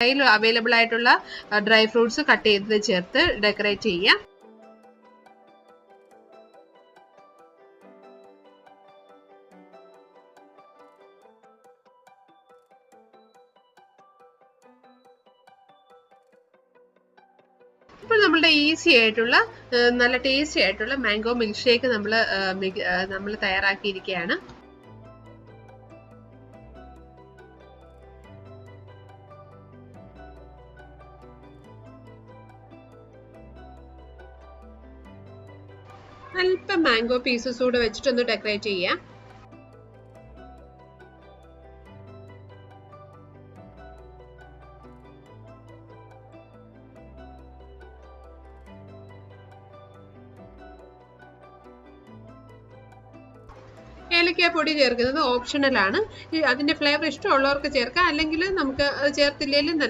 കയ്യിൽ അവൈലബിൾ ആയിട്ടുള്ള dry fruits cut ചെയ്തത് ചേർത്ത് ഡെക്കറേറ്റ് ചെയ്യാം. ഇപ്പോൾ നമ്മളുടെ ഈസി ആയിട്ടുള്ള നല്ല ടേസ്റ്റി ആയിട്ടുള്ള മാംഗോ മിൽക്ക് ഷേക്ക് നമ്മൾ തയ്യാറാക്കിയിരിക്കുകയാണ്. അല്പം മാംഗോ പീസസ് കൂടെ വെച്ചിട്ടൊന്ന് ഡെക്കറേറ്റ് ചെയ്യാം. ഏലക്കാപ്പൊടി ചേർക്കുന്നത് ഓപ്ഷണൽ ആണ്. അതിന്റെ ഫ്ലേവർ ഇഷ്ടമുള്ളവർക്ക് ചേർക്കാം, അല്ലെങ്കിൽ നമുക്ക് ചേർത്തില്ലെങ്കിലും